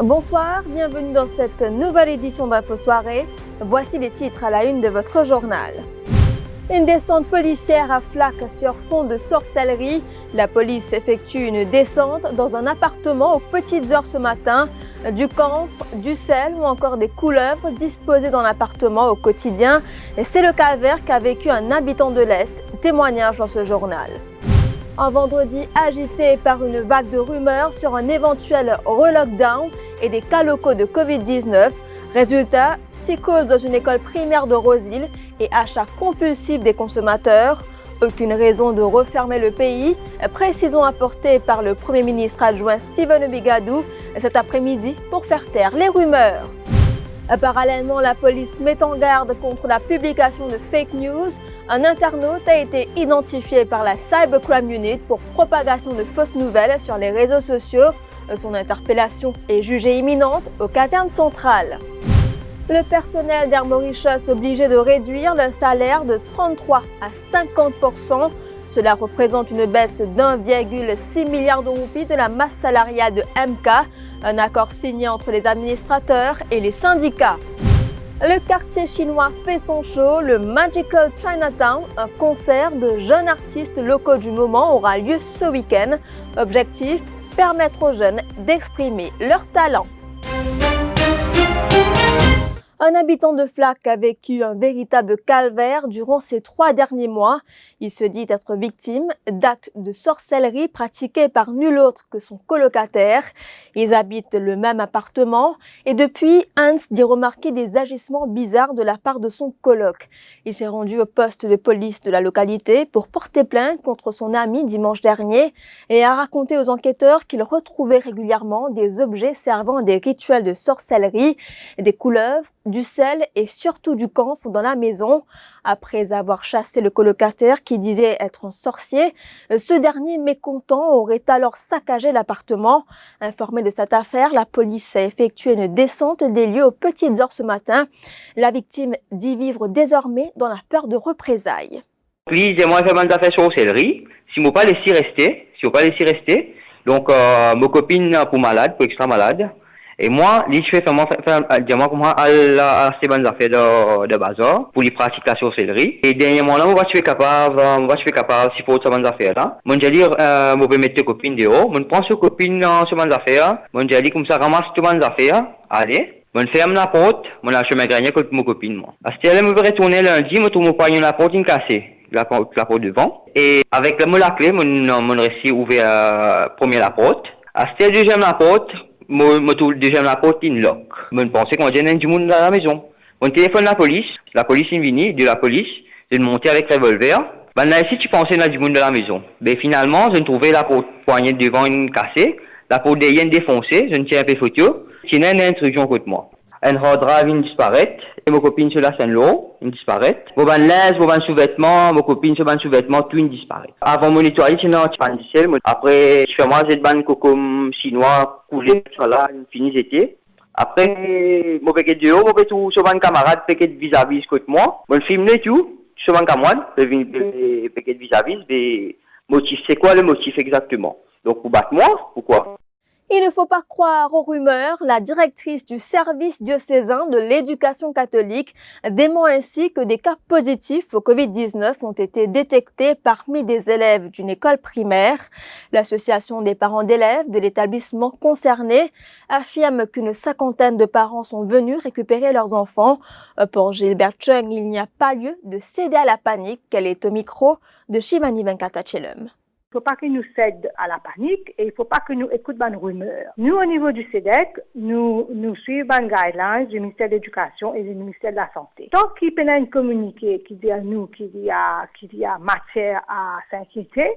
Bonsoir, bienvenue dans cette nouvelle édition d'Info Soirée. Voici les titres à la une de votre journal. Une descente policière à Flaques sur fond de sorcellerie. La police effectue une descente dans un appartement aux petites heures ce matin. Du camphre, du sel ou encore des couleuvres disposées dans l'appartement au quotidien. Et c'est le calvaire qu'a vécu un habitant de l'Est. Témoignage dans ce journal. Un vendredi agité par une vague de rumeurs sur un éventuel relockdown et des cas locaux de Covid-19. Résultat, psychose dans une école primaire de Roseville et achat compulsif des consommateurs. Aucune raison de refermer le pays. Précision apportée par le Premier ministre adjoint Steven Obigadou cet après-midi pour faire taire les rumeurs. Parallèlement, la police met en garde contre la publication de fake news. Un internaute a été identifié par la Cybercrime Unit pour propagation de fausses nouvelles sur les réseaux sociaux. Son interpellation est jugée imminente aux casernes centrales. Le personnel d'Air Mauritius obligé de réduire le salaire de 33 à 50%. Cela représente une baisse d'1,6 milliard de roupies de la masse salariale de MK, un accord signé entre les administrateurs et les syndicats. Le quartier chinois fait son show, le Magical Chinatown, un concert de jeunes artistes locaux du moment aura lieu ce week-end. Objectif, permettre aux jeunes d'exprimer leur talent. Un habitant de Flaques a vécu un véritable calvaire durant ces 3 derniers mois. Il se dit être victime d'actes de sorcellerie pratiqués par nul autre que son colocataire. Ils habitent le même appartement et depuis, Hans dit remarquer des agissements bizarres de la part de son coloc. Il s'est rendu au poste de police de la localité pour porter plainte contre son ami dimanche dernier et a raconté aux enquêteurs qu'il retrouvait régulièrement des objets servant à des rituels de sorcellerie, des couleuvres, du sel et surtout du camphre dans la maison. Après avoir chassé le colocataire qui disait être un sorcier, ce dernier mécontent aurait alors saccagé l'appartement. Informé de cette affaire, la police a effectué une descente des lieux aux petites heures ce matin. La victime dit vivre désormais dans la peur de représailles. Oui, moi j'ai demandé à faire sorcellerie. Si je pas laissé rester, donc ma copine pour malade, pour extra malade. Et moi, je fais vraiment comment à ces bonnes affaires de bazar pour les pratiques la sorcellerie. Et dernièrement là, je suis capable, si pour ces bonnes affaires là. Moi, je dis, je vais mettre copine dehors. Je prends ce copine sur bonnes affaires. Moi, je dis comme ça, ramasse toutes bonnes affaires. Allez. Je ferme la porte. Moi, là, je me gagne contre mon copine, moi. À ce moment-là, je vais retourner lundi, je trouve mon poignet la porte cassée. La porte devant. Et avec la clé, mon récit ouvert premier la porte. À ce deuxième la porte, je trouve deuxième la porte in lock. Je pensais qu'on avait du monde dans la maison. Mon téléphone la police est venue, de la police, je monté avec revolver. Ben là ici tu pensais qu'il y a du monde dans la maison. Mais finalement, je trouvais la porte poignée devant une cassée, la porte derrière une défoncée, je ne tiens pas photo. Sinon une instruction contre moi. Un hard drive il disparaît, et ma copine sur la Saint-Laurent, il disparaît. Mon linge, mon sous-vêtements, ma copine sur mon sous-vêtements, tout il disparaît. Avant mon nettoyer, sinon tu pas ciel. Après, je fais moi j'ai ban cocom chinois coulé sur là, une finie été. Après, mon paquet de haut, mon tout sur un camarade, paquet de vis-à-vis contre moi. Mon film les tout, sur un camarade, paquet de vis-à-vis, mais motif, c'est quoi le motif exactement? Donc pour battre moi, pourquoi? Il ne faut pas croire aux rumeurs. La directrice du service diocésain de l'éducation catholique dément ainsi que des cas positifs au Covid-19 ont été détectés parmi des élèves d'une école primaire. L'association des parents d'élèves de l'établissement concerné affirme qu'une 50aine de parents sont venus récupérer leurs enfants. Pour Gilbert Chung, il n'y a pas lieu de céder à la panique. Elle est au micro de Shivani Venkatachelum. Il ne faut pas qu'ils nous cèdent à la panique et il ne faut pas que nous écoutent les rumeurs. Nous, au niveau du CEDEC, nous suivons les guidelines du ministère de l'Éducation et du ministère de la Santé. Tant qu'il y a un communiqué qui dit à nous qu'il y a matière à s'inquiéter,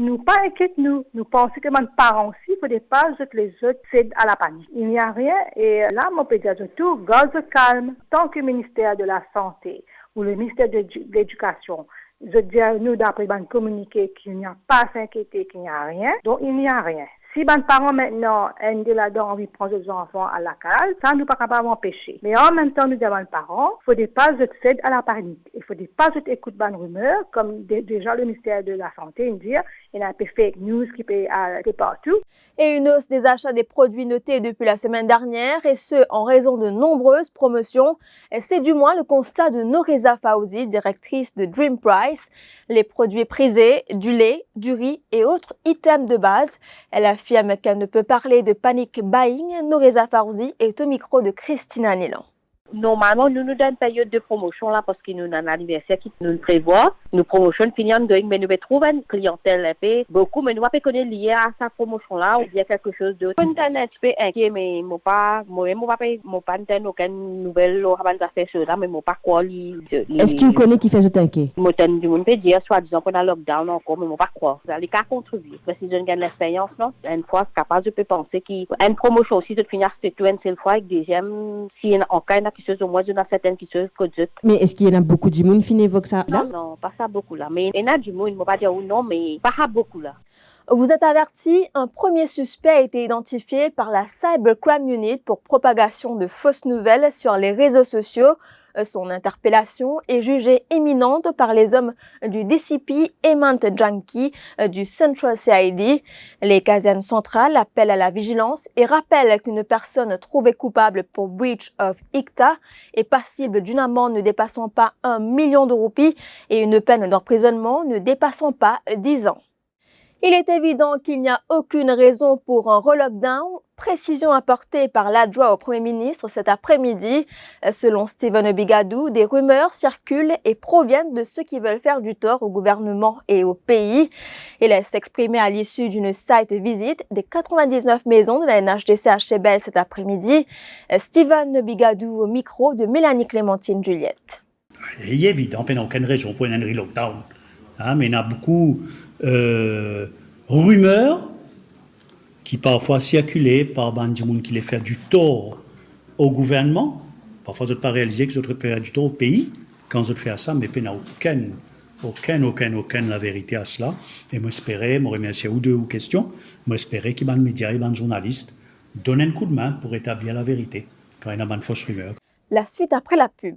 nous pas inquiète nous. Nous pensons que mes parents aussi, il ne faudrait pas que les autres cèdent à la panique. Il n'y a rien et là, mon peut dire tout, garde calme. Tant que le ministère de la Santé ou le ministère de l'Éducation, je dis à nous d'après le communiqué qu'il n'y a pas à s'inquiéter, qu'il n'y a rien, donc il n'y a rien. Si mes parents maintenant ont là-dedans envie de prendre les enfants à la case, ça nous pas capable d'empêcher. Mais en même temps, nous disons aux parents, il ne faut pas se céder à la panique. Il ne faut pas se écouter de rumeurs, comme déjà le ministère de la Santé dit, il y a un peu fake news qui peut aller partout. Et une hausse des achats des produits notés depuis la semaine dernière, et ce, en raison de nombreuses promotions. C'est du moins le constat de Noreza Fauzi, directrice de Dream Price. Les produits prisés, du lait, du riz et autres items de base. Elle affirme qu'elle ne peut parler de panic buying. Noreza Fauzi est au micro de Christina Nilan. Normalement, nous donnons une période de promotion là parce que nous avons un anniversaire qui nous prévoit. Nous promotion finissons mais nous trouvons une clientèle un peu beaucoup, mais nous pas connaître lié à sa promotion là ou bien quelque chose d'autre. Une un peu inquiet, mais moi pas aucune nouvelle au rabat d'affaires sur là, mais moi pas quoi li. Est-ce qu'il connaît qui fait ce inquiet? Moi du monde peut dire soit disant qu'on a lockdown encore, mais moi pas quoi. Les cas contribuer. Parce que je gagne l'expérience non. Une fois capable je peux penser qu'une promotion aussi de finir c'est tout une seule fois avec deuxième si en cas au moins il y en a certaines qui se connaissent. Mais est-ce qu'il y en a beaucoup de monde qui évoque ça là? Non, pas ça beaucoup là. Mais il y en a du monde, je ne vais pas dire non, mais pas beaucoup là. Vous êtes avertis, un premier suspect a été identifié par la Cybercrime Unit pour propagation de fausses nouvelles sur les réseaux sociaux. Son interpellation est jugée imminente par les hommes du DCP Hemant Janki du Central CID. Les casernes centrales appellent à la vigilance et rappellent qu'une personne trouvée coupable pour breach of ICTA est passible d'une amende ne dépassant pas 1 million de roupies et une peine d'emprisonnement ne dépassant pas 10 ans. Il est évident qu'il n'y a aucune raison pour un relockdown. Précision apportée par l'adjoint au Premier ministre cet après-midi. Selon Stephen Bigadou, des rumeurs circulent et proviennent de ceux qui veulent faire du tort au gouvernement et au pays. Il s'est exprimé à l'issue d'une site visite des 99 maisons de la NHDC à Chebel cet après-midi. Stephen Bigadou au micro de Mélanie Clémentine Juliette. Il est évident qu'il n'y a aucune raison pour un relockdown. Mais il y a beaucoup rumeurs qui parfois circulent par des gens qui les font du tort au gouvernement. Parfois, ils ne pas réaliser que ils font du tort au pays quand ils font ça, mais il n'y a aucune la vérité à cela. Et j'espère, je remercie ou deux questions, j'espère que les médias et les journalistes donnent un coup de main pour établir la vérité quand il y a une fausse rumeur. La suite après la pub.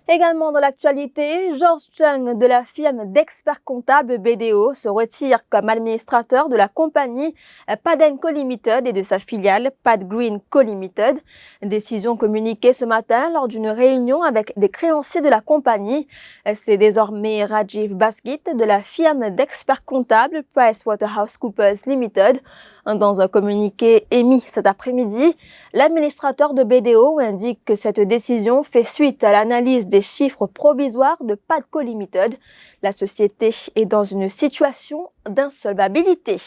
Également dans l'actualité, George Chung de la firme d'experts comptables BDO se retire comme administrateur de la compagnie Paden Co Limited et de sa filiale Pad Green Co Limited. Décision communiquée ce matin lors d'une réunion avec des créanciers de la compagnie. C'est désormais Rajiv Baskit de la firme d'experts comptables PricewaterhouseCoopers Limited. Dans un communiqué émis cet après-midi, l'administrateur de BDO indique que cette décision fait suite à l'analyse des chiffres provisoires de Padco Limited. La société est dans une situation d'insolvabilité.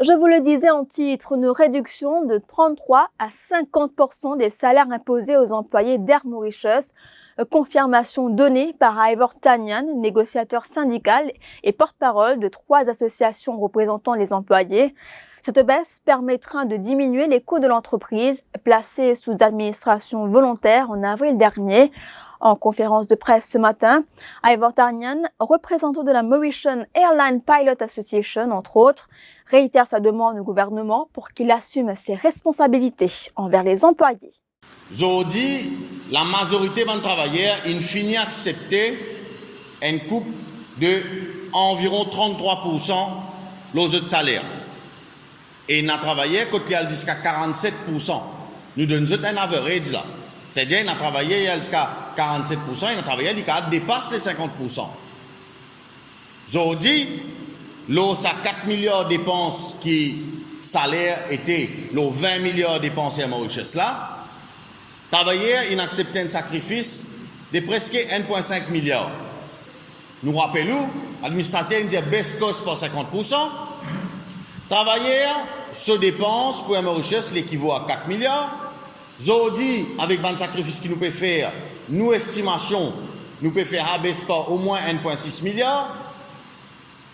Je vous le disais en titre, une réduction de 33 à 50% des salaires imposés aux employés d'Air Mauritius. Confirmation donnée par Ivor Tanyan, négociateur syndical et porte-parole de 3 associations représentant les employés. Cette baisse permettra de diminuer les coûts de l'entreprise, placée sous administration volontaire en avril dernier. En conférence de presse ce matin, Ivor Tanyan, représentant de la Mauritian Airline Pilot Association, entre autres, réitère sa demande au gouvernement pour qu'il assume ses responsabilités envers les employés. Aujourd'hui, la majorité des travailleurs, ils finissent accepter une coupe de environ 33% aux autres salaires. Et nous travaillé côté jusqu'à 47%. Nous donnons un average là. C'est-à-dire nous travaillé jusqu'à 47% et nous travaillé jusqu'à dépasse les 50%. Aujourd'hui, l'eau ça 4 milliards de dépenses qui salaire était l'eau 20 milliards de dépenses à Mauritius là. Travailler, il accepté un sacrifice de presque 1,5 milliard. Nous rappelons, l'administrateur dit baisse cost par 50%. Travailler, se dépense pour un Mauritius l'équivaut à 4 milliards. Aujourd'hui, avec le sacrifice qu'il nous peut faire, nous estimation, nous peut faire abaisser par au moins 1,6 milliard.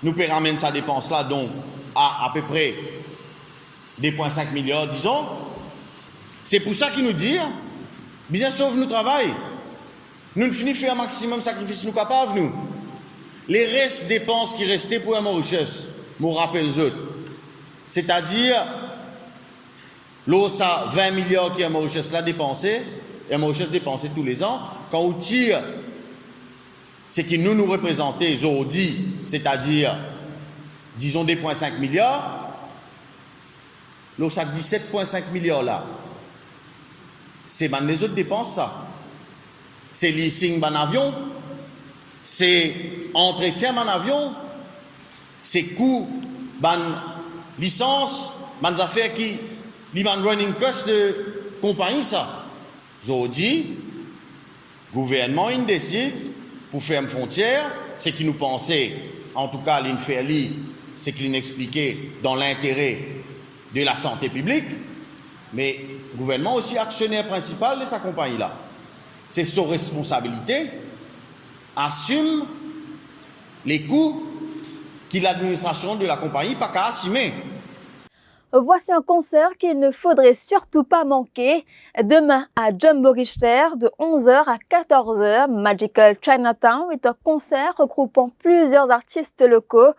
Nous peut ramener sa dépense là donc à peu près 2,5 milliards, disons. C'est pour ça qu'il nous dit, bien sauve nous travail. Nous ne finissons faire un maximum de sacrifices nous capables, nous. Les restes dépenses qui restaient pour un Mauritius, je me rappelle les autres. C'est-à-dire, l'eau, ça 20 milliards qui est Mauritius là dépensé, et Mauritius dépensé tous les ans. Quand on tire, c'est que nous représentons aujourd'hui, c'est-à-dire, disons 2,5 milliards, l'eau, ça 17,5 milliards là. C'est les autres dépenses, ça. C'est leasing d'un avion, c'est entretien d'un avion, c'est coût d'un licence, des affaires qui, les running cost de compagnie, ça. Aujourd'hui, le gouvernement, il décide, pour faire une frontière, c'est qu'il nous pensait, en tout cas, il fait c'est qu'il expliquait dans l'intérêt de la santé publique, mais le gouvernement aussi actionnaire principal de sa compagnie-là. C'est sa responsabilité, assume les coûts que l'administration de la compagnie n'a qu'à assumer. Voici un concert qu'il ne faudrait surtout pas manquer. Demain à Jumbo Richter de 11h à 14h, Magical Chinatown est un concert regroupant plusieurs artistes locaux,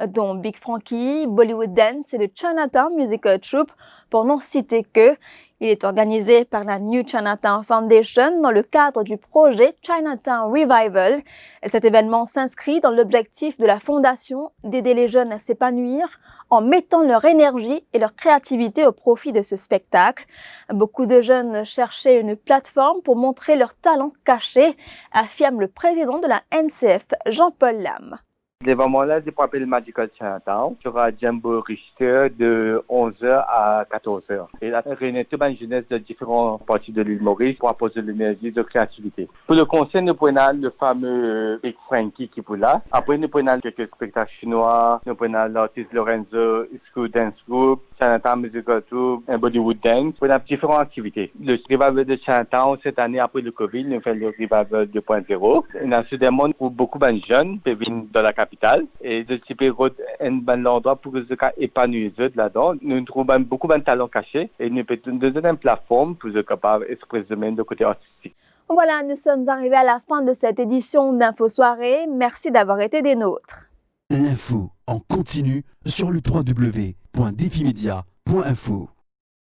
dont Big Frankie, Bollywood Dance et le Chinatown Musical Troupe, pour n'en citer que. Il est organisé par la New Chinatown Foundation dans le cadre du projet Chinatown Revival. Cet événement s'inscrit dans l'objectif de la Fondation d'aider les jeunes à s'épanouir en mettant leur énergie et leur créativité au profit de ce spectacle. Beaucoup de jeunes cherchaient une plateforme pour montrer leurs talents cachés, affirme le président de la NCF, Jean-Paul Lam. L'événement-là, c'est pour appeler Magical Chinatown, sur Jumbo Richter de 11h à 14h. Et là, réunit toute une jeunesse de différentes parties de l'île Maurice pour apposer l'énergie de créativité. Pour le concert, nous prenons le fameux Big Frankie qui est là. Après, nous prenons quelques spectacles chinois, nous prenons l'artiste Lorenzo, School Dance Group, Chinatown Musical Troupe, un Bollywood Dance. Nous prenons différentes activités. Le revival de Chinatown, cette année, après le Covid, nous faisons le revival 2.0. On a soudainement pour beaucoup de jeunes qui viennent dans la capitale. Et de type un bon endroit pour se épanouir là-dedans. Nous trouvons beaucoup de talents cachés et nous pouvons donner une plateforme pour être capable d'exprimer de côté artistique. Voilà, nous sommes arrivés à la fin de cette édition d'Info Soirée. Merci d'avoir été des nôtres. L'info en continu sur le www.defimedia.info.